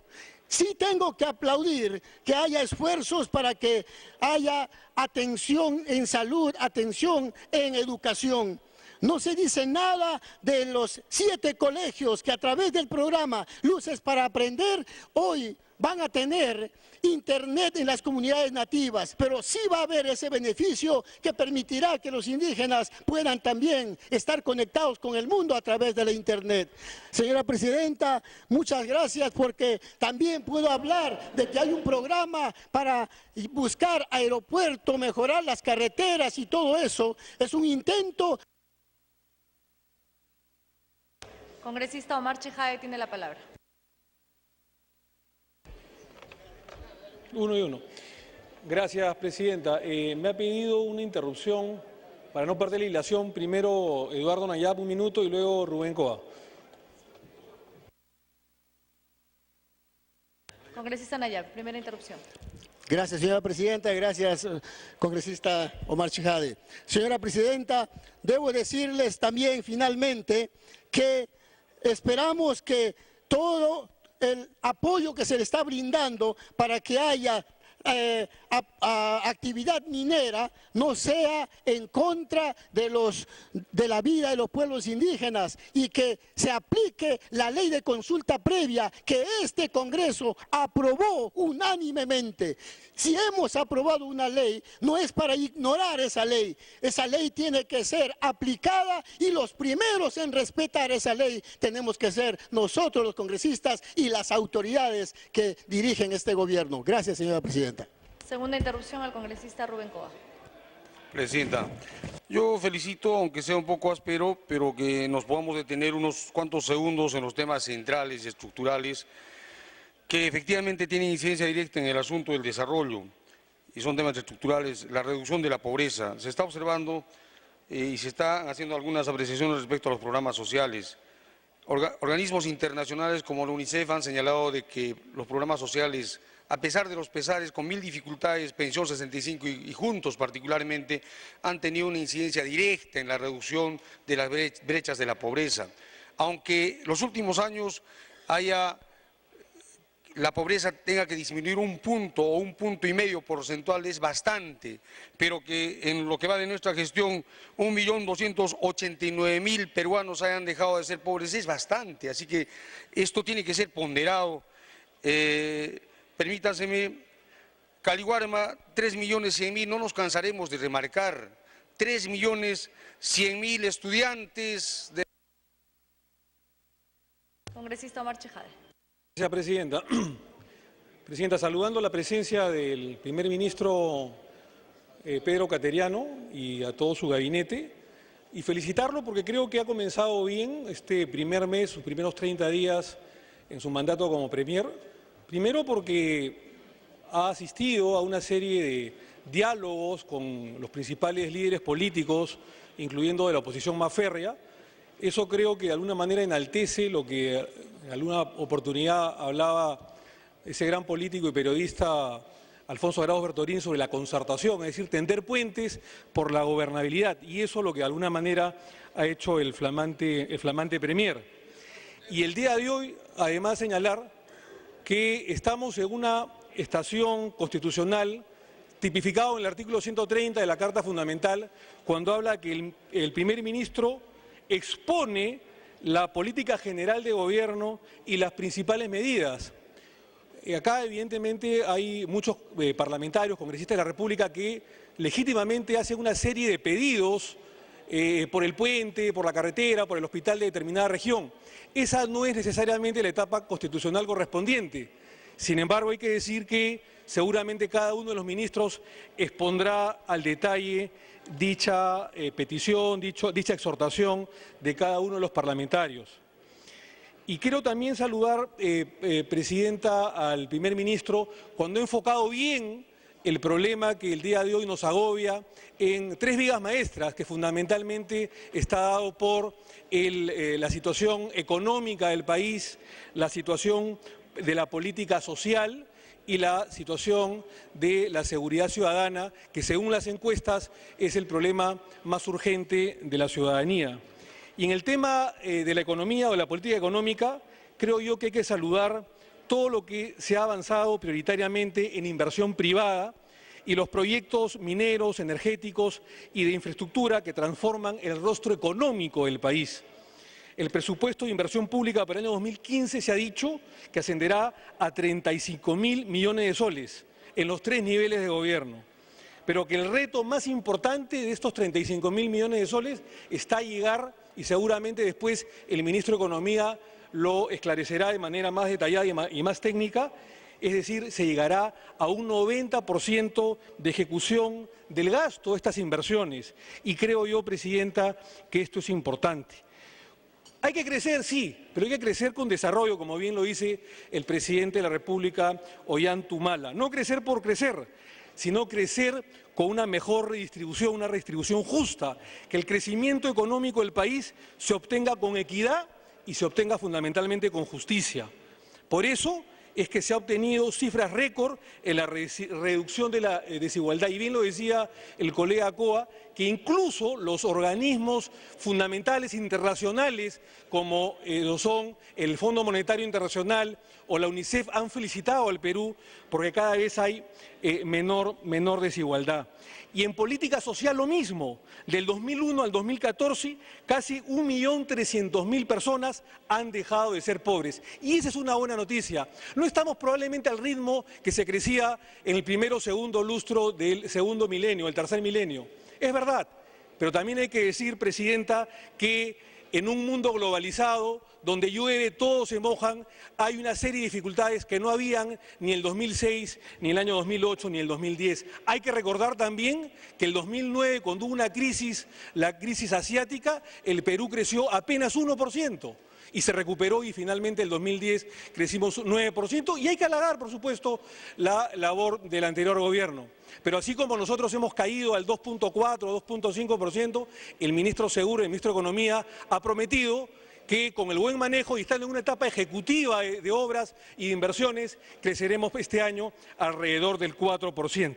Sí tengo que aplaudir que haya esfuerzos para que haya atención en salud, atención en educación. No se dice nada de los 7 colegios que a través del programa Luces para Aprender hoy van a tener internet en las comunidades nativas, pero sí va a haber ese beneficio que permitirá que los indígenas puedan también estar conectados con el mundo a través de la internet. Señora presidenta, muchas gracias porque también puedo hablar de que hay un programa para buscar aeropuerto, mejorar las carreteras y todo eso. Es un intento. Congresista Omar Chejade tiene la palabra. Uno y uno. Gracias, presidenta. Me ha pedido una interrupción para no perder la hilación. Primero Eduardo Nayab, 1 minuto, y luego Rubén Coa. Congresista Nayab, primera interrupción. Gracias, señora presidenta. Gracias, congresista Omar Chejade. Señora presidenta, debo decirles también finalmente que esperamos que todo el apoyo que se le está brindando para que haya actividad minera no sea en contra de la vida de los pueblos indígenas, y que se aplique la ley de consulta previa que este Congreso aprobó unánimemente. Si hemos aprobado una ley, no es para ignorar esa ley tiene que ser aplicada, y los primeros en respetar esa ley tenemos que ser nosotros los congresistas y las autoridades que dirigen este gobierno. Gracias, señora presidenta. Segunda interrupción al congresista Rubén Coa. Presidenta, yo felicito, aunque sea un poco áspero, pero que nos podamos detener unos cuantos segundos en los temas centrales y estructurales que efectivamente tienen incidencia directa en el asunto del desarrollo, y son temas estructurales. La reducción de la pobreza. Se está observando y se están haciendo algunas apreciaciones respecto a los programas sociales. Organismos internacionales como la UNICEF han señalado de que los programas sociales, a pesar de los pesares, con 1000 dificultades, Pensión 65 y Juntos particularmente, han tenido una incidencia directa en la reducción de las brechas de la pobreza. Aunque los últimos años la pobreza tenga que disminuir 1 punto o 1,5 puntos porcentual, es bastante, pero que en lo que va de nuestra gestión 1.289.000 peruanos hayan dejado de ser pobres es bastante, así que esto tiene que ser ponderado. Permítanseme, Caliwarma, 3.100.000, no nos cansaremos de remarcar, 3.100.000 estudiantes de... Congresista Omar Chejade. Gracias, presidenta. Presidenta, saludando la presencia del primer ministro Pedro Cateriano y a todo su gabinete, y felicitarlo porque creo que ha comenzado bien este primer mes, sus primeros 30 días en su mandato como premier. Primero porque ha asistido a una serie de diálogos con los principales líderes políticos, incluyendo de la oposición más férrea. Eso creo que de alguna manera enaltece lo que en alguna oportunidad hablaba ese gran político y periodista Alfonso Grados Bertorín sobre la concertación, es decir, tender puentes por la gobernabilidad, y eso es lo que de alguna manera ha hecho el flamante premier. Y el día de hoy, además, señalar que estamos en una estación constitucional tipificado en el artículo 130 de la Carta Fundamental, cuando habla que el primer ministro expone la política general de gobierno y las principales medidas. Acá evidentemente hay muchos parlamentarios, congresistas de la República que legítimamente hacen una serie de pedidos por el puente, por la carretera, por el hospital de determinada región. Esa no es necesariamente la etapa constitucional correspondiente. Sin embargo, hay que decir que seguramente cada uno de los ministros expondrá al detalle dicha petición, dicha exhortación de cada uno de los parlamentarios. Y quiero también saludar, Presidenta, al primer ministro cuando ha enfocado bien el problema que el día de hoy nos agobia en 3 vigas maestras, que fundamentalmente está dado por la situación económica del país, la situación de la política social y la situación de la seguridad ciudadana, que según las encuestas es el problema más urgente de la ciudadanía. Y en el tema de la economía o de la política económica, creo yo que hay que saludar todo lo que se ha avanzado prioritariamente en inversión privada y los proyectos mineros, energéticos y de infraestructura que transforman el rostro económico del país. El presupuesto de inversión pública para el año 2015 se ha dicho que ascenderá a 35.000 millones de soles en los 3 niveles de gobierno, pero que el reto más importante de estos 35.000 millones de soles está a llegar, y seguramente después el ministro de Economía lo esclarecerá de manera más detallada y más técnica, es decir, se llegará a un 90% de ejecución del gasto de estas inversiones. Y creo yo, Presidenta, que esto es importante. Hay que crecer, sí, pero hay que crecer con desarrollo, como bien lo dice el presidente de la República, Ollanta Humala. No crecer por crecer, sino crecer con una mejor redistribución, una redistribución justa, que el crecimiento económico del país se obtenga con equidad y se obtenga fundamentalmente con justicia. Por eso es que se ha obtenido cifras récord en la reducción de la desigualdad. Y bien lo decía el colega Coa, que que incluso los organismos fundamentales internacionales como lo son el Fondo Monetario Internacional o la UNICEF han felicitado al Perú porque cada vez hay menor desigualdad. Y en política social lo mismo, del 2001 al 2014 casi 1.300.000 personas han dejado de ser pobres. Y esa es una buena noticia. No estamos probablemente al ritmo que se crecía en el primero o segundo lustro del segundo milenio, el tercer milenio. Es verdad, pero también hay que decir, Presidenta, que en un mundo globalizado, donde llueve, todos se mojan, hay una serie de dificultades que no habían ni el 2006, ni el año 2008, ni el 2010. Hay que recordar también que el 2009, cuando hubo una crisis, la crisis asiática, el Perú creció apenas 1%. Y se recuperó y finalmente el 2010 crecimos 9%, y hay que halagar, por supuesto, la labor del anterior gobierno. Pero así como nosotros hemos caído al 2.4, 2.5%, el ministro Seguro, el ministro de Economía, ha prometido que con el buen manejo y estando en una etapa ejecutiva de obras y de inversiones, creceremos este año alrededor del 4%.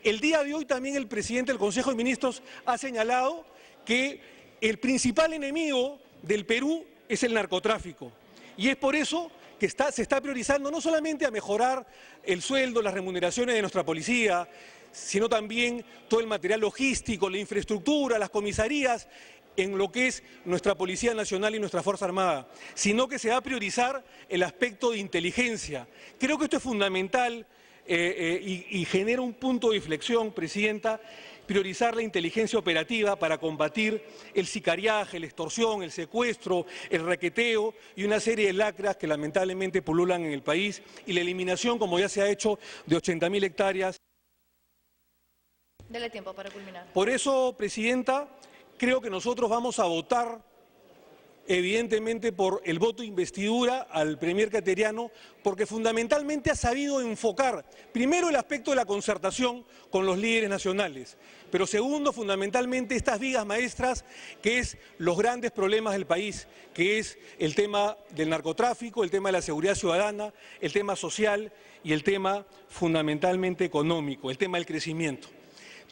El día de hoy también el presidente del Consejo de Ministros ha señalado que el principal enemigo del Perú es el narcotráfico. Y es por eso que se está priorizando no solamente a mejorar el sueldo, las remuneraciones de nuestra policía, sino también todo el material logístico, la infraestructura, las comisarías, en lo que es nuestra Policía Nacional y nuestra Fuerza Armada, sino que se va a priorizar el aspecto de inteligencia. Creo que esto es fundamental y genera un punto de inflexión, Presidenta, priorizar la inteligencia operativa para combatir el sicariaje, la extorsión, el secuestro, el raqueteo y una serie de lacras que lamentablemente pululan en el país, y la eliminación, como ya se ha hecho, de 80.000 hectáreas. Dele tiempo para culminar. Por eso, Presidenta, creo que nosotros vamos a votar evidentemente por el voto de investidura al premier cateriano, porque fundamentalmente ha sabido enfocar, primero, el aspecto de la concertación con los líderes nacionales, pero segundo, fundamentalmente, estas vigas maestras, que es los grandes problemas del país, que es el tema del narcotráfico, el tema de la seguridad ciudadana, el tema social y el tema fundamentalmente económico, el tema del crecimiento.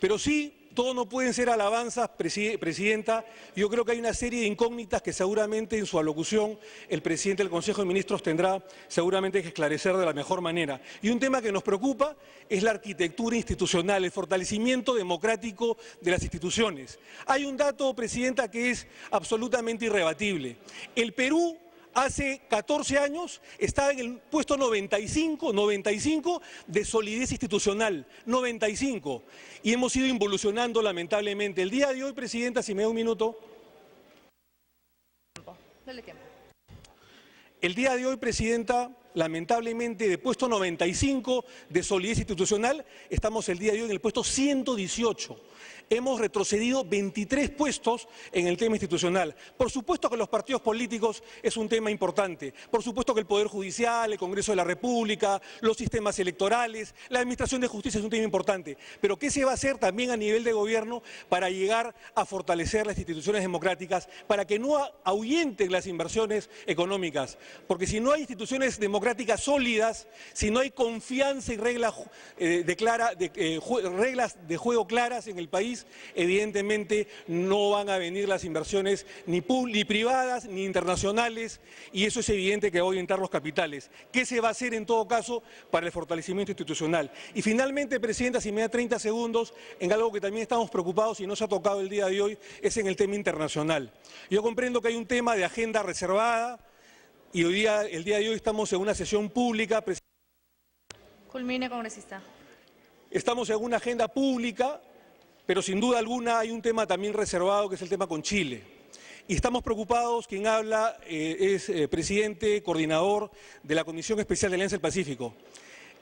Pero sí, todo no pueden ser alabanzas, Presidenta. Yo creo que hay una serie de incógnitas que seguramente en su alocución el presidente del Consejo de Ministros tendrá seguramente que esclarecer de la mejor manera. Y un tema que nos preocupa es la arquitectura institucional, el fortalecimiento democrático de las instituciones. Hay un dato, Presidenta, que es absolutamente irrebatible. El Perú hace 14 años estaba en el puesto 95 de solidez institucional, 95, y hemos ido involucionando lamentablemente. El día de hoy, Presidenta, si me da un minuto. Dale tiempo. El día de hoy, Presidenta, lamentablemente de puesto 95 de solidez institucional, estamos el día de hoy en el puesto 118. Hemos retrocedido 23 puestos en el tema institucional. Por supuesto que los partidos políticos es un tema importante. Por supuesto que el Poder Judicial, el Congreso de la República, los sistemas electorales, la Administración de Justicia es un tema importante. Pero ¿qué se va a hacer también a nivel de gobierno para llegar a fortalecer las instituciones democráticas, para que no ahuyenten las inversiones económicas? Porque si no hay instituciones democráticas sólidas, si no hay confianza y reglas de juego claras en el país, evidentemente no van a venir las inversiones ni privadas ni internacionales, y eso es evidente que va a orientar los capitales. ¿Qué se va a hacer en todo caso para el fortalecimiento institucional? Y finalmente, Presidenta, si me da 30 segundos, en algo que también estamos preocupados y no se ha tocado el día de hoy, es en el tema internacional. Yo comprendo que hay un tema de agenda reservada y el día de hoy estamos en una sesión pública. Culmine, congresista. Estamos en una agenda pública, pero sin duda alguna hay un tema también reservado, que es el tema con Chile. Y estamos preocupados, quien habla es presidente, coordinador de la Comisión Especial de Alianza del Pacífico.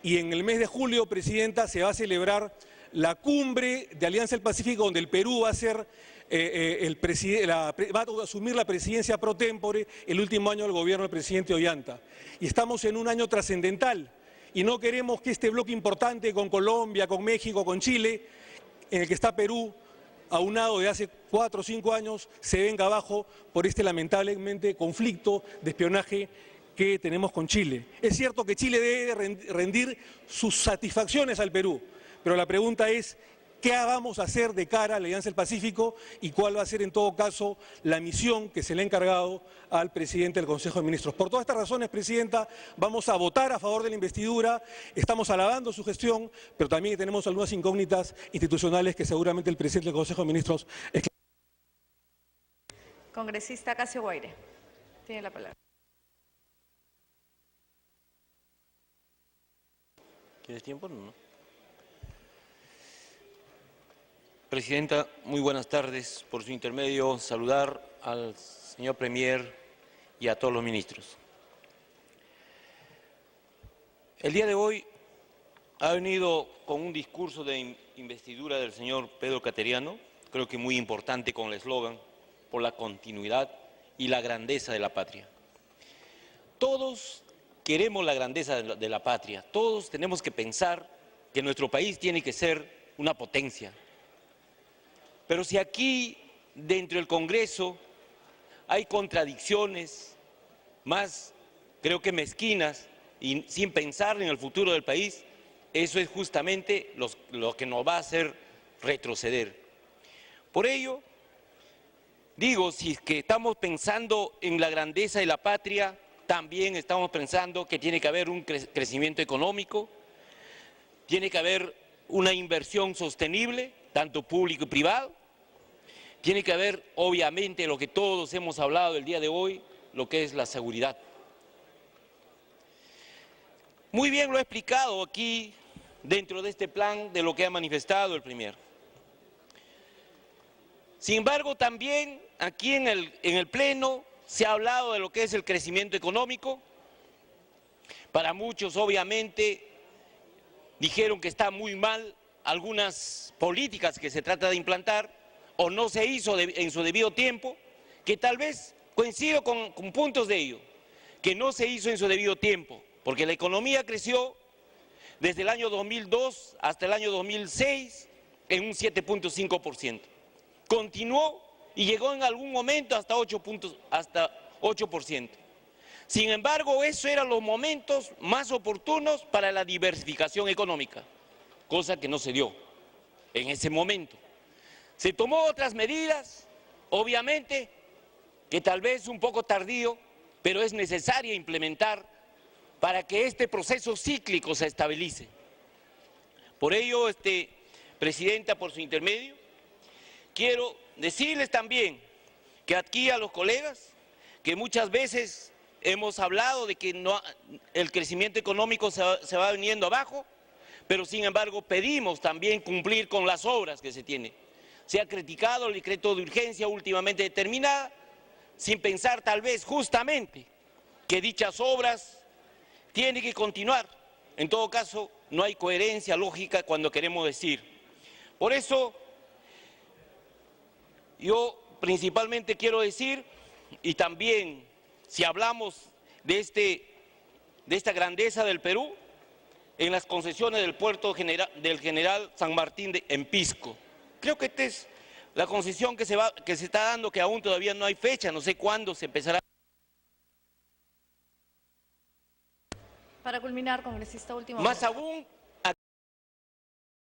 Y en el mes de julio, Presidenta, se va a celebrar la cumbre de Alianza del Pacífico, donde el Perú va a ser va a asumir la presidencia pro tempore el último año del gobierno del presidente Ollanta. Y estamos en un año trascendental y no queremos que este bloque importante con Colombia, con México, con Chile, en el que está Perú, aunado de hace 4 o 5 años, se venga abajo por este lamentablemente conflicto de espionaje que tenemos con Chile. Es cierto que Chile debe rendir sus satisfacciones al Perú, pero la pregunta es, qué vamos a hacer de cara a la Alianza del Pacífico y cuál va a ser en todo caso la misión que se le ha encargado al presidente del Consejo de Ministros. Por todas estas razones, Presidenta, vamos a votar a favor de la investidura, estamos alabando su gestión, pero también tenemos algunas incógnitas institucionales que seguramente el presidente del Consejo de Ministros... Congresista Casio Guaire, tiene la palabra. ¿Tienes tiempo? No. Presidenta, muy buenas tardes. Por su intermedio, saludar al señor Premier y a todos los ministros. El día de hoy ha venido con un discurso de investidura del señor Pedro Cateriano, creo que muy importante con el eslogan, por la continuidad y la grandeza de la patria. Todos queremos la grandeza de la patria, todos tenemos que pensar que nuestro país tiene que ser una potencia. Pero si aquí, dentro del Congreso, hay contradicciones más, creo que mezquinas, y sin pensar en el futuro del país, eso es justamente lo que nos va a hacer retroceder. Por ello, digo, si es que estamos pensando en la grandeza de la patria, también estamos pensando que tiene que haber un crecimiento económico, tiene que haber una inversión sostenible, tanto público y privado, tiene que haber, obviamente, lo que todos hemos hablado el día de hoy, lo que es la seguridad. Muy bien lo he explicado aquí, dentro de este plan, de lo que ha manifestado el Premier. Sin embargo, también aquí en el Pleno se ha hablado de lo que es el crecimiento económico. Para muchos, obviamente, dijeron que está muy mal algunas políticas que se trata de implantar o no se hizo en su debido tiempo, que tal vez coincido con puntos de ello, que no se hizo en su debido tiempo, porque la economía creció desde el año 2002 hasta el año 2006 en un 7.5%. Continuó y llegó en algún momento hasta 8%. Sin embargo, esos eran los momentos más oportunos para la diversificación económica, cosa que no se dio en ese momento. Se tomó otras medidas, obviamente, que tal vez un poco tardío, pero es necesario implementar para que este proceso cíclico se estabilice. Por ello, Presidenta, por su intermedio, quiero decirles también que aquí a los colegas, que muchas veces hemos hablado de que el crecimiento económico se va viniendo abajo, pero sin embargo pedimos también cumplir con las obras que se tienen. Se ha criticado el decreto de urgencia últimamente determinada, sin pensar tal vez justamente que dichas obras tienen que continuar. En todo caso, no hay coherencia lógica cuando queremos decir. Por eso, yo principalmente quiero decir, y también si hablamos de esta grandeza del Perú, en las concesiones del puerto del General San Martín en Pisco. Creo que esta es la concesión que se está dando, que aún todavía no hay fecha, no sé cuándo se empezará. Para culminar, congresista, último. Más aún